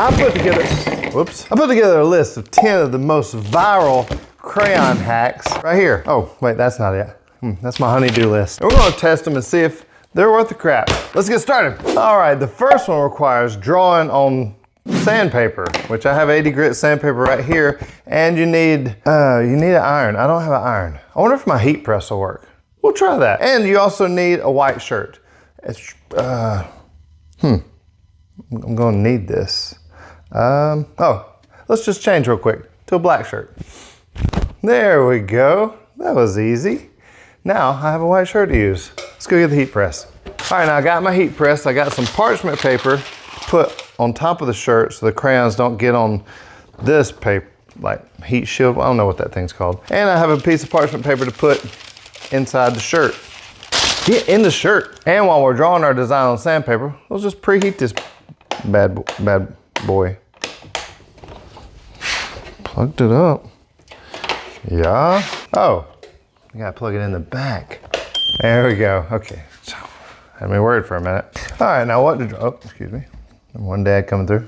I put together a list of 10 of the most viral crayon hacks right here. Oh, wait, that's not it. That's my honey-do list. And we're gonna test them and see if they're worth the crap. Let's get started. All right, the first one requires drawing on sandpaper, which I have 80 grit sandpaper right here, and you need an iron. I don't have an iron. I wonder if my heat press will work. We'll try that. And you also need a white shirt. I'm gonna need this. Let's just change real quick to a black shirt. There we go. That was easy. Now I have a white shirt to use. Let's go get the heat press. All right, now I got my heat press. I got some parchment paper to put on top of the shirt so the crayons don't get on this paper, like heat shield. I don't know what that thing's called. And I have a piece of parchment paper to put inside the shirt. Get in the shirt. And while we're drawing our design on sandpaper, let's just preheat this bad boy. Plugged it up. Yeah. Oh, you gotta plug it in the back. There we go. Okay. So, had me worried for a minute. All right, now what to draw? Oh, excuse me. One dad coming through.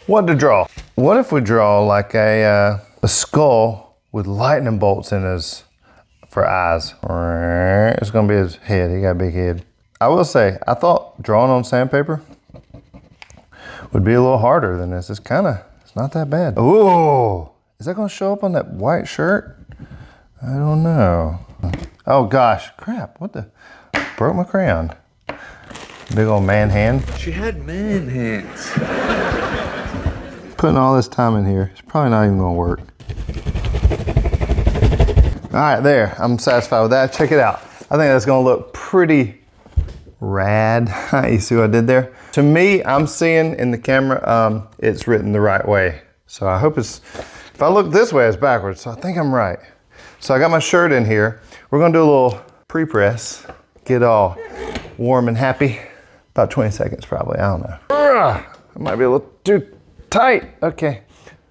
What to draw? What if we draw like a skull with lightning bolts in his for eyes? It's gonna be his head. He got a big head. I will say, I thought drawing on sandpaper would be a little harder than this. It's not that bad. Ooh, is that gonna show up on that white shirt? I don't know. Oh gosh, crap, what the? Broke my crayon. Big old man hand. She had man hands. Putting all this time in here, it's probably not even gonna work. All right, there, I'm satisfied with that. Check it out. I think that's gonna look pretty rad. You see what I did there? To me, I'm seeing in the camera, it's written the right way. So I hope if I look this way, it's backwards. So I think I'm right. So I got my shirt in here. We're gonna do a little pre-press, get all warm and happy. About 20 seconds probably, I don't know. It might be a little too tight. Okay.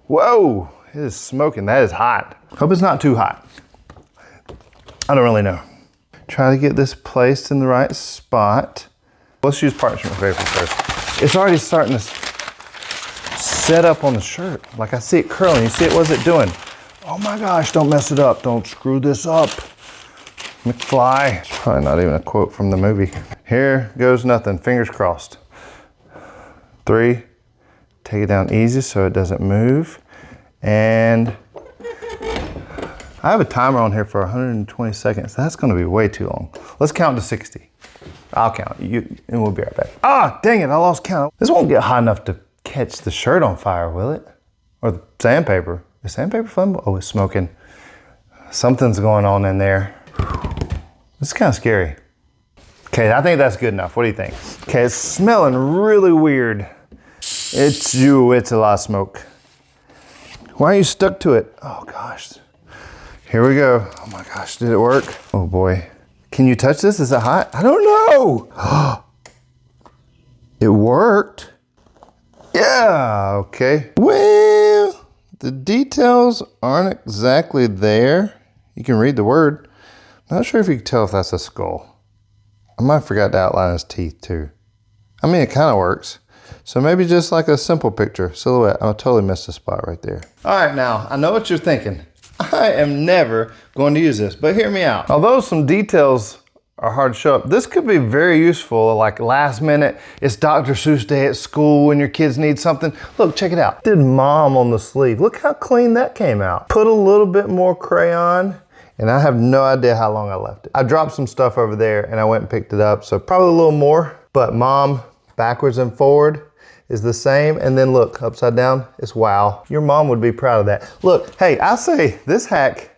Whoa, it is smoking. That is hot. Hope it's not too hot. I don't really know. Try to get this placed in the right spot. Let's use parchment paper first. It's already starting to set up on the shirt. Like I see it curling. You see it? What's it doing? Oh my gosh, don't mess it up. Don't screw this up. McFly. It's probably not even a quote from the movie. Here goes nothing. Fingers crossed. 3. Take it down easy so it doesn't move. And I have a timer on here for 120 seconds. That's gonna be way too long. Let's count to 60. I'll count, and we'll be right back. Ah, dang it, I lost count. This won't get hot enough to catch the shirt on fire, will it? Or the sandpaper. Is sandpaper flammable? Oh, it's smoking. Something's going on in there. This is kind of scary. Okay, I think that's good enough. What do you think? Okay, it's smelling really weird. It's a lot of smoke. Why are you stuck to it? Oh gosh. Here we go. Oh my gosh, did it work? Oh boy. Can you touch this? Is it hot? I don't know. It worked. Yeah, okay. Well, the details aren't exactly there. You can read the word. I'm not sure if you can tell if that's a skull. I might have forgot to outline his teeth too. I mean, it kind of works. So maybe just like a simple picture, silhouette. I totally missed the spot right there. All right, now, I know what you're thinking. I am never going to use this, but hear me out. Although some details are hard to show up, this could be very useful, like last minute, it's Dr. Seuss Day at school and your kids need something. Look, check it out. Did mom on the sleeve. Look how clean that came out. Put a little bit more crayon, and I have no idea how long I left it. I dropped some stuff over there and I went and picked it up, so probably a little more, but mom, backwards and forward is the same, and then look, upside down, it's wow. Your mom would be proud of that. Look, hey, I say this hack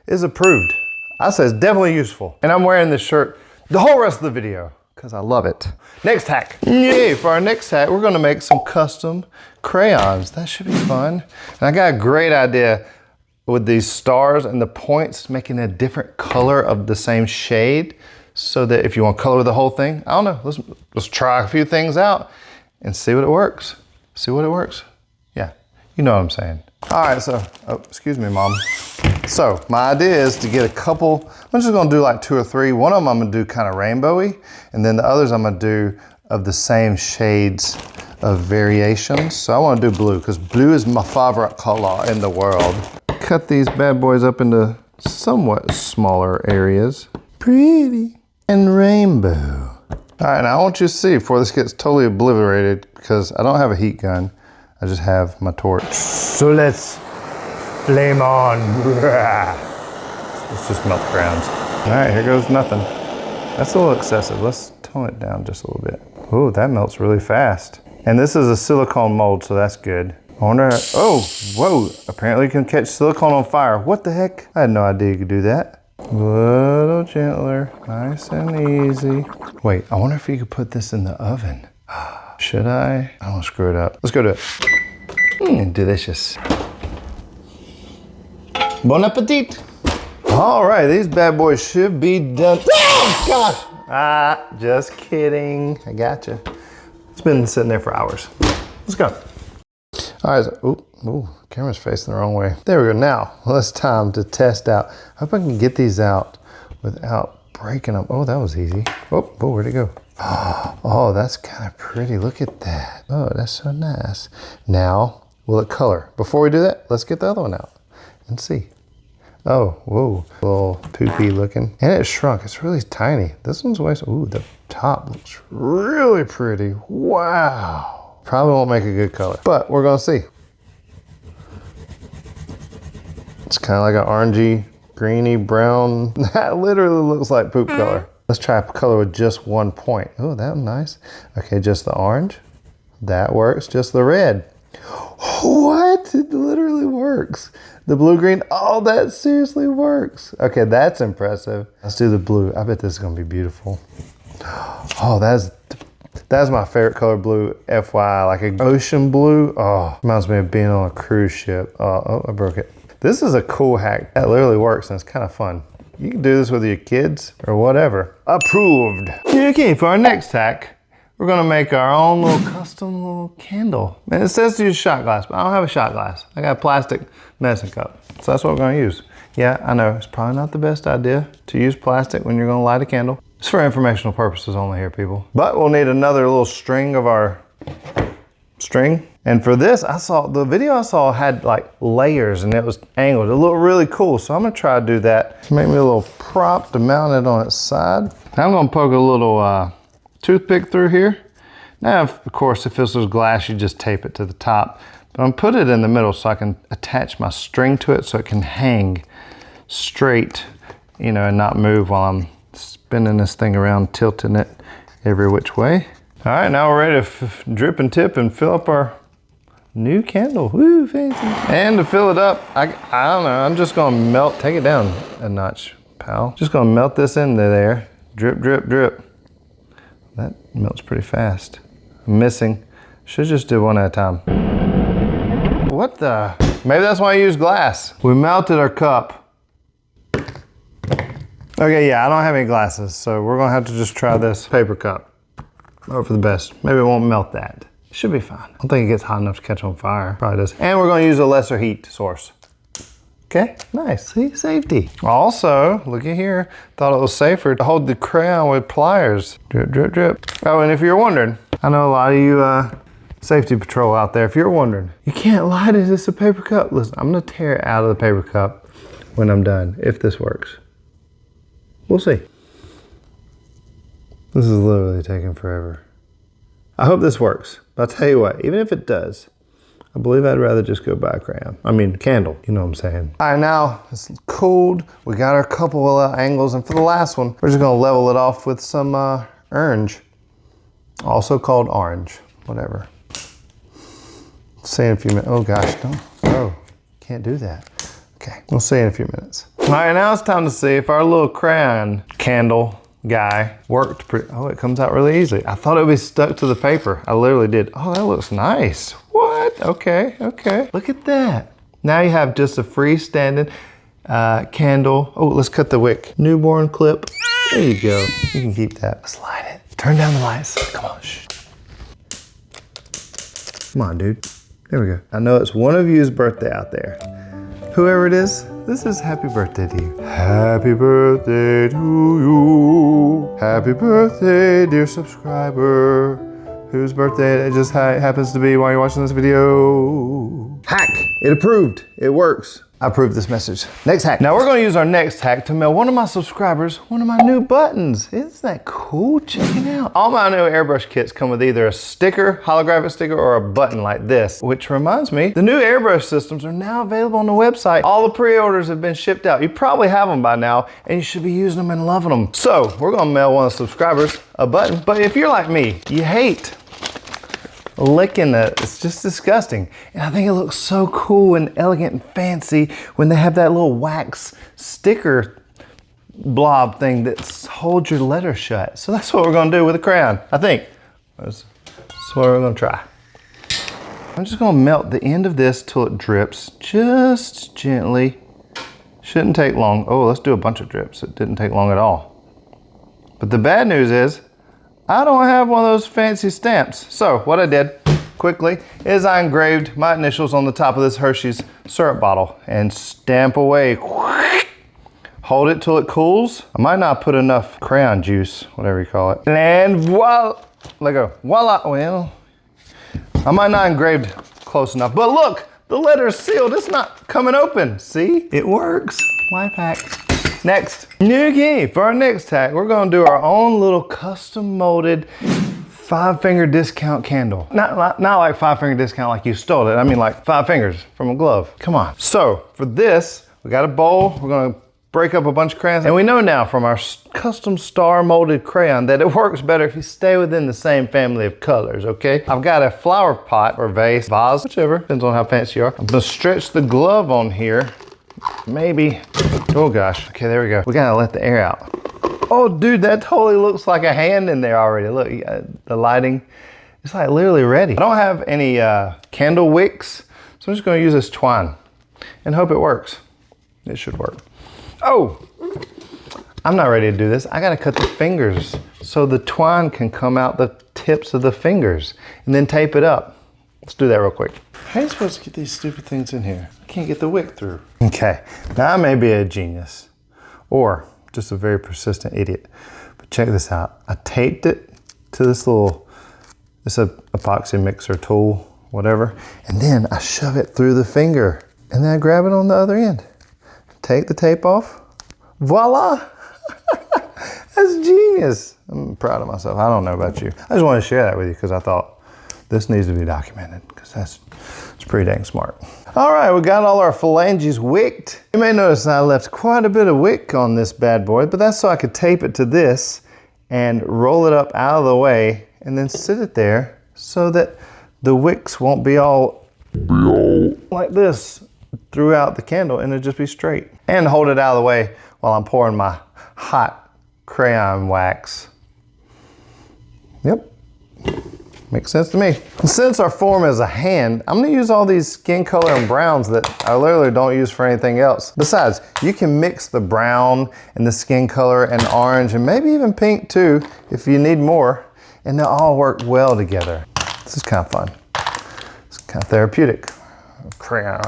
is approved. I say it's definitely useful. And I'm wearing this shirt the whole rest of the video, because I love it. Next hack. Yay, for our next hack, we're gonna make some custom crayons. That should be fun. And I got a great idea with these stars and the points, making a different color of the same shade, so that if you want to color the whole thing, I don't know, let's try a few things out and see what it works. See what it works. Yeah, you know what I'm saying. All right, so, oh, excuse me, mom. So my idea is to get a couple, I'm just gonna do like 2 or 3. One of them I'm gonna do kind of rainbowy, and then the others I'm gonna do of the same shades of variations. So I want to do blue because blue is my favorite color in the world. Cut these bad boys up into somewhat smaller areas. Pretty. And rainbow. All right, now I want you to see before this gets totally obliterated, because I don't have a heat gun. I just have my torch. So let's flame on. Let's just melt the crayons. All right, here goes nothing. That's a little excessive. Let's tone it down just a little bit. Oh, that melts really fast. And this is a silicone mold, so that's good. I wonder, oh, whoa. Apparently you can catch silicone on fire. What the heck? I had no idea you could do that. A little gentler, nice and easy. Wait, I wonder if you could put this in the oven. Should I? I don't want to screw it up. Let's go do it. Delicious. Bon appetit. All right, these bad boys should be done. Oh, gosh. Just kidding. I gotcha. It's been sitting there for hours. Let's go. All right, so, ooh, camera's facing the wrong way. There we go. Now, it's time to test out. I hope I can get these out without breaking them. Oh, that was easy. Oh, where'd it go? Oh, that's kind of pretty. Look at that. Oh, that's so nice. Now, will it color? Before we do that, let's get the other one out and see. Oh, whoa, a little poopy looking. And it shrunk, it's really tiny. This one's way, ooh, the top looks really pretty. Wow. Probably won't make a good color, but we're gonna see. It's kind of like an orangey, greeny, brown. That literally looks like poop color. Let's try a color with just 1 point. Oh, that was nice. Okay, just the orange. That works, just the red. What? It literally works. The blue green, oh, that seriously works. Okay, that's impressive. Let's do the blue. I bet this is gonna be beautiful. Oh, that's my favorite color blue, FYI, like an ocean blue. Oh, reminds me of being on a cruise ship. Oh, I broke it. This is a cool hack. That literally works and it's kind of fun. You can do this with your kids or whatever. Approved. Okay, for our next hack, we're gonna make our own little custom little candle. And it says to use shot glass, but I don't have a shot glass. I got a plastic medicine cup. So that's what we're gonna use. Yeah, I know, it's probably not the best idea to use plastic when you're gonna light a candle. It's for informational purposes only here, people. But we'll need another little string of our string. And for this, the video I saw had like layers and it was angled. It looked really cool. So I'm gonna try to do that. Make me a little prop to mount it on its side. Now I'm gonna poke a little toothpick through here. Now, of course, if this was glass, you just tape it to the top. But I'm gonna put it in the middle so I can attach my string to it so it can hang straight, you know, and not move while I'm spinning this thing around, tilting it every which way. All right, now we're ready to drip and tip and fill up our new candle. Woo, fancy. And to fill it up, I don't know, I'm just gonna melt, take it down a notch, pal. Just gonna melt this into there. Drip, drip, drip. That melts pretty fast. I'm missing. Should just do one at a time. What the? Maybe that's why I use glass. We melted our cup. Okay, yeah, I don't have any glasses, so we're gonna have to just try this paper cup. Hope for the best. Maybe it won't melt that. It should be fine. I don't think it gets hot enough to catch on fire. Probably does. And we're gonna use a lesser heat source. Okay, nice, see, safety. Also, look at here. Thought it was safer to hold the crayon with pliers. Drip, drip, drip. Oh, and if you're wondering, I know a lot of you safety patrol out there, if you're wondering, you can't light it, it's a paper cup. Listen, I'm gonna tear it out of the paper cup when I'm done, if this works. We'll see. This is literally taking forever. I hope this works, but I'll tell you what, even if it does, I believe I'd rather just go buy a crayon. I mean, candle, you know what I'm saying. All right, now it's cooled. We got our couple of angles, and for the last one, we're just gonna level it off with some orange, also called orange, whatever. See in a few minutes. Oh gosh, can't do that. Okay, we'll see in a few minutes. All right, now it's time to see if our little crayon candle guy worked pretty. Oh, it comes out really easily. I thought it would be stuck to the paper. I literally did. Oh, that looks nice. What? Okay, okay. Look at that. Now you have just a freestanding candle. Oh, let's cut the wick. Newborn clip. There you go. You can keep that. Let's light it. Turn down the lights. Come on, shh. Come on, dude. There we go. I know it's one of you's birthday out there. Whoever it is, this is happy birthday to you. Happy birthday to you. Happy birthday, dear subscriber. Whose birthday it just happens to be while you're watching this video. Hack, it approved, it works. I approved this message. Next hack. Now we're gonna use our next hack to mail one of my subscribers one of my new buttons. Isn't that cool? Check it out. All my new airbrush kits come with either a sticker, holographic sticker, or a button like this. Which reminds me, the new airbrush systems are now available on the website. All the pre-orders have been shipped out. You probably have them by now, and you should be using them and loving them. So we're gonna mail one of the subscribers a button. But if you're like me, you hate licking it, it's just disgusting. And I think it looks so cool and elegant and fancy when they have that little wax sticker blob thing that holds your letter shut. So that's what we're gonna do with a crayon, I think. That's what we're gonna try. I'm just gonna melt the end of this till it drips, just gently. Shouldn't take long. Oh, let's do a bunch of drips. It didn't take long at all. But the bad news is, I don't have one of those fancy stamps. So what I did quickly is I engraved my initials on the top of this Hershey's syrup bottle and stamp away. Hold it till it cools. I might not put enough crayon juice, whatever you call it. And voila, let go, voila. Well, I might not engraved close enough, but look, the letter's sealed. It's not coming open. See, it works. Life hack. Next, okay, for our next hack, we're gonna do our own little custom molded 5-finger discount candle. Not like 5-finger discount like you stole it. I mean like 5 fingers from a glove. Come on. So for this, we got a bowl. We're gonna break up a bunch of crayons. And we know now from our custom star molded crayon that it works better if you stay within the same family of colors, okay? I've got a flower pot or vase, whichever, depends on how fancy you are. I'm gonna stretch the glove on here. Maybe, oh gosh, okay, there we go. We gotta let the air out. Oh dude, that totally looks like a hand in there already. Look, the lighting, it's like literally ready. I don't have any candle wicks, so I'm just gonna use this twine and hope it works. It should work. Oh, I'm not ready to do this. I gotta cut the fingers so the twine can come out the tips of the fingers and then tape it up. Let's do that real quick. How are you supposed to get these stupid things in here? I can't get the wick through. Okay, now I may be a genius or just a very persistent idiot, but check this out. I taped it to this little, it's a epoxy mixer tool, whatever, and then I shove it through the finger and then I grab it on the other end. Take the tape off, voila! That's genius. I'm proud of myself. I don't know about you. I just wanted to share that with you because I thought this needs to be documented because it's pretty dang smart. All right, we got all our phalanges wicked. You may notice I left quite a bit of wick on this bad boy, but that's so I could tape it to this and roll it up out of the way and then sit it there so that the wicks won't be all like this throughout the candle and it'll just be straight. And hold it out of the way while I'm pouring my hot crayon wax. Yep. Makes sense to me. Since our form is a hand, I'm gonna use all these skin color and browns that I literally don't use for anything else. Besides, you can mix the brown and the skin color and orange and maybe even pink too if you need more, and they'll all work well together. This is kind of fun. It's kind of therapeutic. Crayon.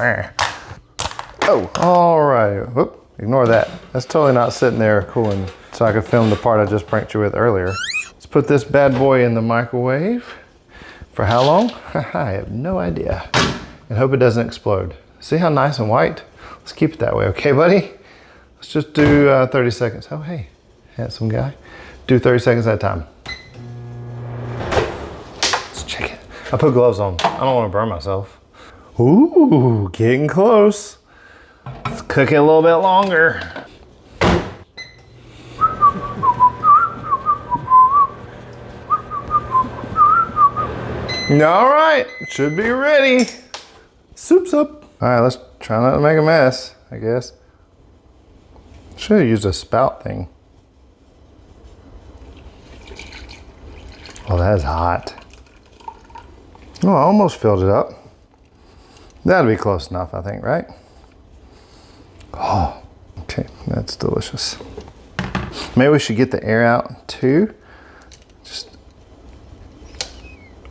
Oh, all right. Whoop, ignore that. That's totally not sitting there cooling so I could film the part I just pranked you with earlier. Let's put this bad boy in the microwave. For how long? I have no idea. And hope it doesn't explode. See how nice and white? Let's keep it that way, okay, buddy? Let's just do 30 seconds. Oh, hey, handsome guy. Do 30 seconds at a time. Let's check it. I put gloves on. I don't want to burn myself. Ooh, getting close. Let's cook it a little bit longer. All right, should be ready. Soup's up. All right, let's try not to make a mess, I guess. Should have used a spout thing. Oh, that is hot. Oh, I almost filled it up. That'll be close enough, I think, right? Oh, okay, that's delicious. Maybe we should get the air out too. Just,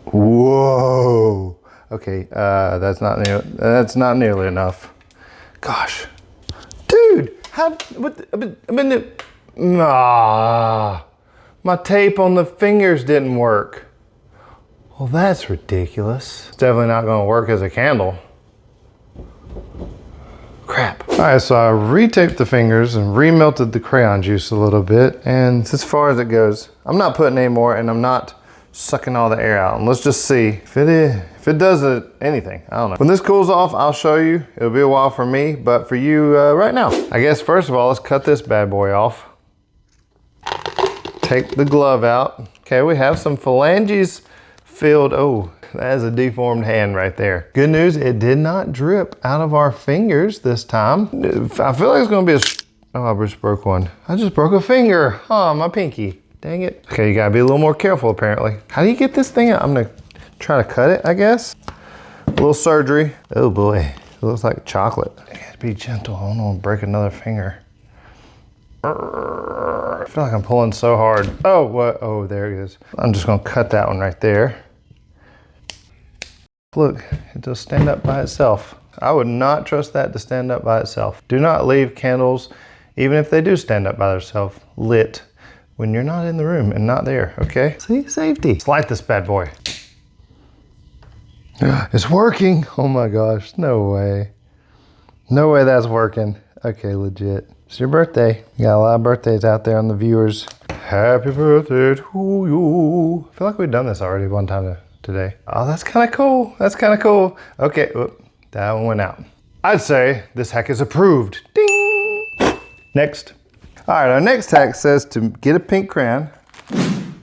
whoa. Okay, that's not nearly enough. Gosh, dude, my tape on the fingers didn't work. Well, that's ridiculous. It's definitely not gonna work as a candle. Crap. All right, so I retaped the fingers and remelted the crayon juice a little bit. And as far as it goes, I'm not putting any more and I'm not sucking all the air out. And let's just see if it does anything. I don't know. When this cools off, I'll show you. It'll be a while for me, but for you right now. I guess first of all, let's cut this bad boy off. Take the glove out. Okay, we have some phalanges filled. Oh, that is a deformed hand right there. Good news, it did not drip out of our fingers this time. I feel like it's gonna be oh, I just broke one. I just broke a finger. Oh, my pinky. Dang it. Okay, you gotta be a little more careful apparently. How do you get this thing out? I'm gonna try to cut it, I guess. A little surgery. Oh boy, it looks like chocolate. I gotta be gentle. I don't wanna break another finger. I feel like I'm pulling so hard. Oh, what? Oh, there it is. I'm just gonna cut that one right there. Look, it'll stand up by itself. I would not trust that to stand up by itself. Do not leave candles, even if they do stand up by themselves, lit when you're not in the room and not there, okay? See, safety. Let's light this bad boy. It's working. Oh my gosh, no way. No way that's working. Okay, legit. It's your birthday. You got a lot of birthdays out there on the viewers. Happy birthday to you. I feel like we've done this already one time today. Oh, that's kind of cool. That's kind of cool. Okay, that one went out. I'd say this hack is approved. Ding! Next. All right, our next hack says to get a pink crayon,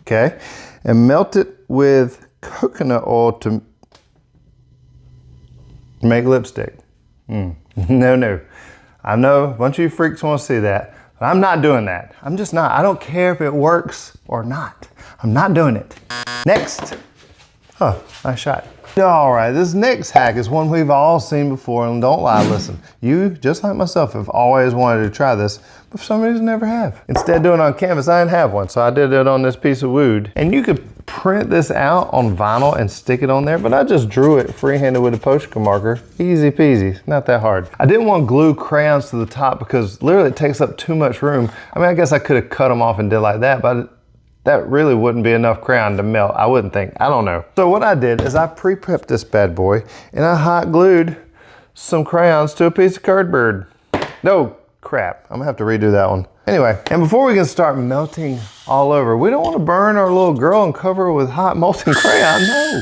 okay, and melt it with coconut oil to make lipstick. No. I know a bunch of you freaks want to see that, but I'm not doing that. I'm just not. I don't care if it works or not. I'm not doing it. Next. Oh, nice shot. All right, this next hack is one we've all seen before, and don't lie, listen. You, just like myself, have always wanted to try this, but for some reason never have. Instead of doing it on canvas, I didn't have one, so I did it on this piece of wood. And you could print this out on vinyl and stick it on there, but I just drew it freehanded with a Posca marker. Easy peasy, not that hard. I didn't want to glue crayons to the top because literally it takes up too much room. I mean, I guess I could have cut them off and did like that, but that really wouldn't be enough crayon to melt, I wouldn't think. I don't know. So what I did is I pre-prepped this bad boy and I hot glued some crayons to a piece of cardboard. No, crap. I'm gonna have to redo that one. Anyway, and before we can start melting all over, we don't want to burn our little girl and cover her with hot molten crayon, no.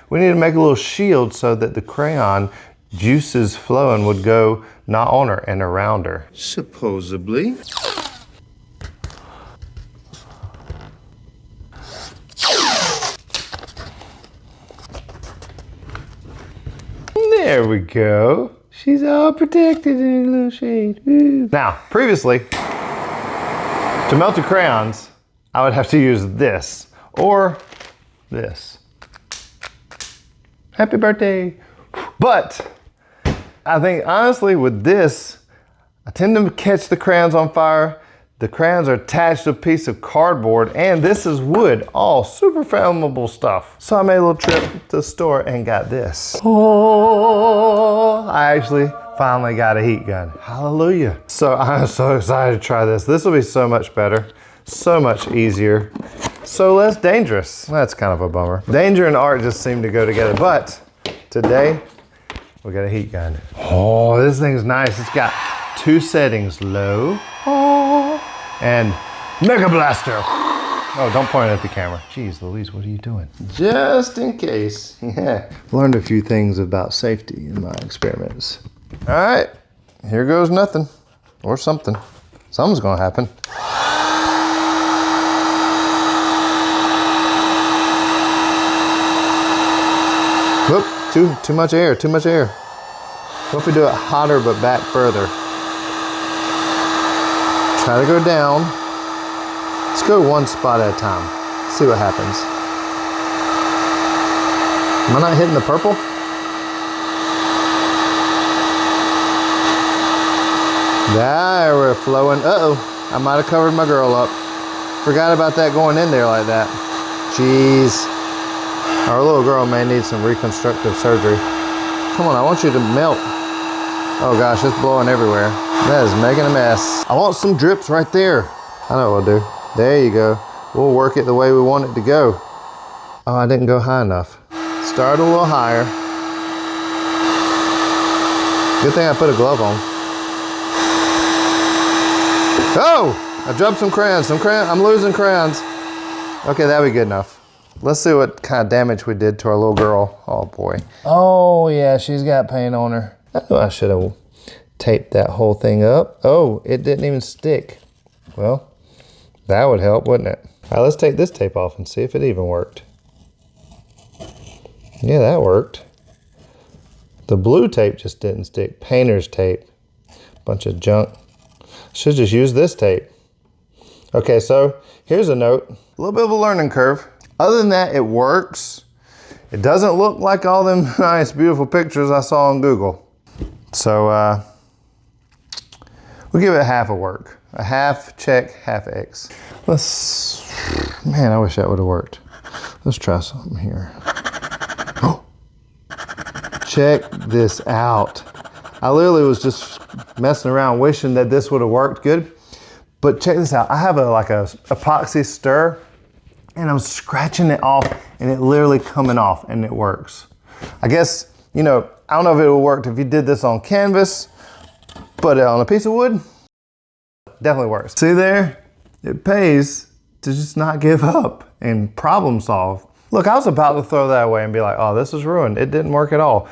We need to make a little shield so that the crayon juices flowing would go not on her and around her. Supposedly. There we go. She's all protected in a little shade. Woo. Now, previously, to melt the crayons, I would have to use this or this. Happy birthday. But I think honestly with this, I tend to catch the crayons on fire. The crayons are attached to a piece of cardboard and this is wood, all super flammable stuff. So I made a little trip to the store and got this. Oh, I actually finally got a heat gun. Hallelujah. So I'm so excited to try this. This will be so much better, so much easier, so less dangerous. That's kind of a bummer. Danger and art just seem to go together, but today we got a heat gun. Oh, this thing's nice. It's got 2 settings, low, and Mega Blaster. Oh, don't point it at the camera. Jeez Louise, what are you doing? Just in case. Yeah. Learned a few things about safety in my experiments. All right, here goes nothing. Or something. Something's gonna happen. Whoop, too much air, too much air. What if we do it hotter but back further? Try to go down. Let's go one spot at a time. See what happens. Am I not hitting the purple? There, we're flowing. Uh-oh, I might have covered my girl up. Forgot about that going in there like that. Jeez. Our little girl may need some reconstructive surgery. Come on, I want you to melt. Oh gosh, it's blowing everywhere. That is making a mess. I want some drips right there. I know what I'll do. There you go. We'll work it the way we want it to go. Oh, I didn't go high enough. Start a little higher. Good thing I put a glove on. Oh, I dropped some crayons. I'm losing crayons. Okay, that'll be good enough. Let's see what kind of damage we did to our little girl. Oh boy. Oh yeah, she's got paint on her. I knew I should have taped that whole thing up. Oh, it didn't even stick. Well, that would help, wouldn't it? All right, let's take this tape off and see if it even worked. Yeah, that worked. The blue tape just didn't stick. Painter's tape. Bunch of junk. Should just use this tape. Okay, so here's a note. A little bit of a learning curve. Other than that, it works. It doesn't look like all them nice, beautiful pictures I saw on Google. So we'll give it half a work. A half check, half X. Man, I wish that would have worked. Let's try something here. Oh, check this out. I literally was just messing around wishing that this would have worked good. But check this out. I have like a epoxy stir and I'm scratching it off and it literally coming off and it works. I guess, you know, I don't know if it would work if you did this on canvas, but on a piece of wood, definitely works. See there? It pays to just not give up and problem solve. Look, I was about to throw that away and be like, oh, this is ruined. It didn't work at all.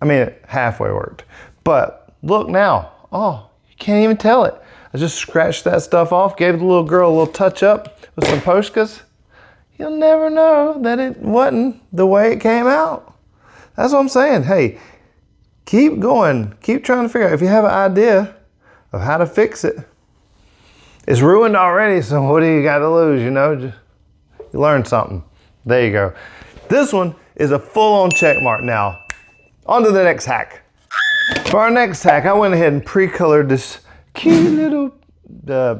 I mean, it halfway worked. But look now, oh, you can't even tell it. I just scratched that stuff off, gave the little girl a little touch up with some Poscas. You'll never know that it wasn't the way it came out. That's what I'm saying. Hey, keep going. Keep trying to figure out if you have an idea of how to fix it. It's ruined already, so what do you got to lose, you know? Just, you learned something. There you go. This one is a full-on check mark now. On to the next hack. For our next hack, I went ahead and pre-colored this cute little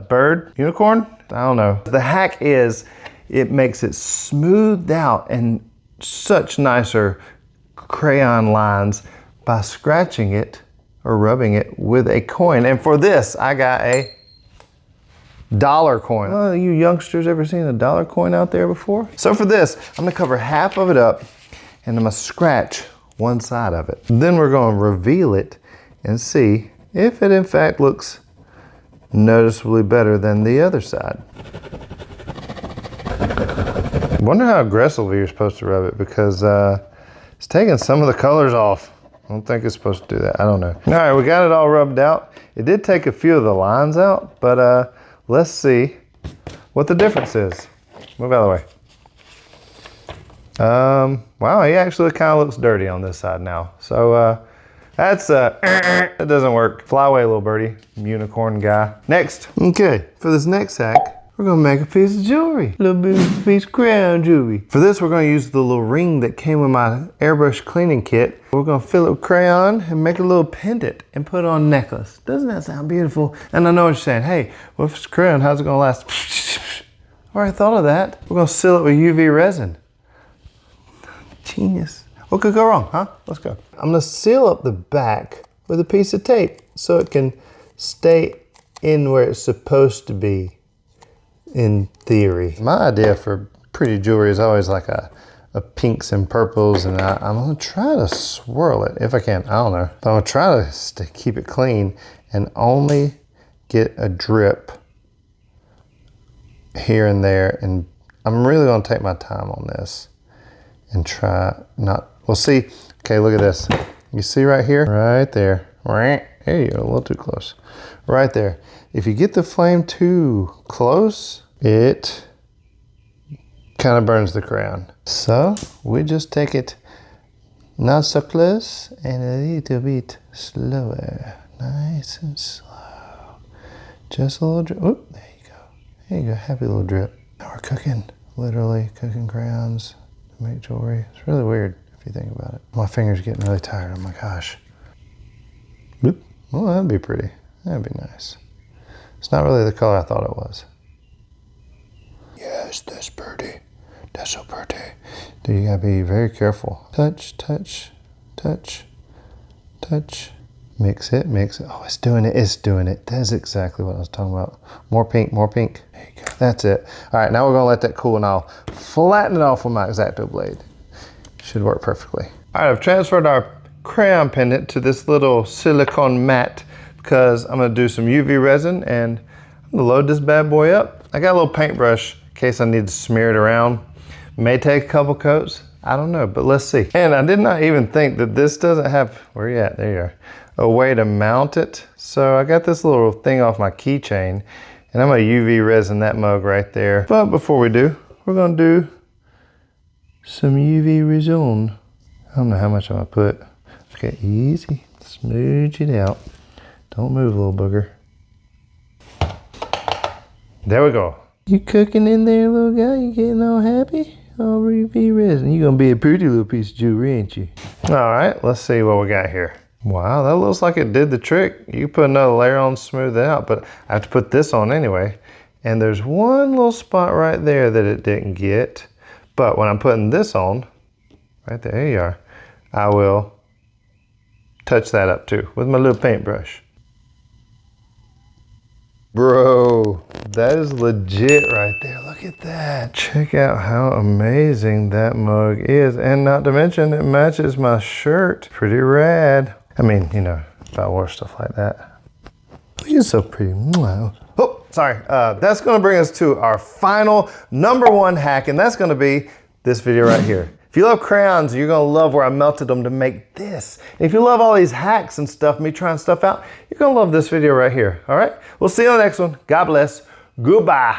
bird, unicorn? I don't know. The hack is it makes it smoothed out and such nicer crayon lines by scratching it or rubbing it with a coin. And for this, I got a dollar coin. Oh, you youngsters ever seen a dollar coin out there before? So for this, I'm gonna cover half of it up and I'm gonna scratch one side of it. Then we're gonna reveal it and see if it in fact looks noticeably better than the other side. I wonder how aggressively you're supposed to rub it because it's taking some of the colors off. I don't think it's supposed to do that. I don't know. All right, we got it all rubbed out. It did take a few of the lines out, but let's see what the difference is. Move out of the way. Wow, he actually kind of looks dirty on this side now. So that's, it doesn't work. Fly away, little birdie, unicorn guy. Next. Okay, for this next hack, we're gonna make a piece of jewelry. A little piece of crayon jewelry. For this, we're gonna use the little ring that came with my airbrush cleaning kit. We're gonna fill it with crayon and make a little pendant and put it on a necklace. Doesn't that sound beautiful? And I know what you're saying, hey, well, if it's crayon, how's it gonna last? I already thought of that. We're gonna seal it with UV resin. Genius. What could go wrong, huh? Let's go. I'm gonna seal up the back with a piece of tape so it can stay in where it's supposed to be in theory. My idea for pretty jewelry is always like a pinks and purples, and I'm gonna try to swirl it if I can. I don't know. But I'm gonna try to keep it clean and only get a drip here and there. And I'm really gonna take my time on this and try not, we'll see. Okay, look at this. You see right here? Right there. There you go, a little too close. Right there. If you get the flame too close, it kind of burns the crayon. So we just take it not so close and a little bit slower. Nice and slow. Just a little drip. Oop, there you go. There you go, happy little drip. Now we're cooking, literally cooking crayons to make jewelry. It's really weird if you think about it. My finger's getting really tired. Oh my gosh. Oop. Well, that'd be pretty. That'd be nice. It's not really the color I thought it was. Yes, that's pretty. That's so pretty. You gotta be very careful. Touch, touch, touch, touch, Mix it, mix it. Oh, it's doing it, it's doing it. That's exactly what I was talking about. More pink, more pink. There you go, that's it. All right, now we're gonna let that cool and I'll flatten it off with my X-Acto blade. Should work perfectly. All right, I've transferred our crayon pendant to this little silicone mat because I'm gonna do some UV resin and I'm gonna load this bad boy up. I got a little paintbrush in case I need to smear it around. May take a couple coats, I don't know, but let's see. And I did not even think that this doesn't have, where you at? There you are. A way to mount it. So I got this little thing off my keychain and I'm gonna UV resin that mug right there. But before we do, we're gonna do some UV resin. I don't know how much I'm gonna put. Okay, easy, smooch it out. Don't move, little booger. There we go. You cooking in there, little guy? You getting all happy? All UV resin. You gonna be a pretty little piece of jewelry, ain't you? All right, let's see what we got here. Wow, that looks like it did the trick. You put another layer on, smooth it out, but I have to put this on anyway. And there's one little spot right there that it didn't get. But when I'm putting this on, right there you are, I will touch that up too with my little paintbrush. Bro, that is legit right there. Look at that. Check out how amazing that mug is. And not to mention, it matches my shirt. Pretty rad. I mean, you know, if I wore stuff like that. You're so pretty. Oh, sorry. That's gonna bring us to our final #1 hack, and that's gonna be this video right here. If you love crayons, you're gonna love where I melted them to make this. If you love all these hacks and stuff, me trying stuff out, you're gonna love this video right here, all right? We'll see you on the next one. God bless. Goodbye.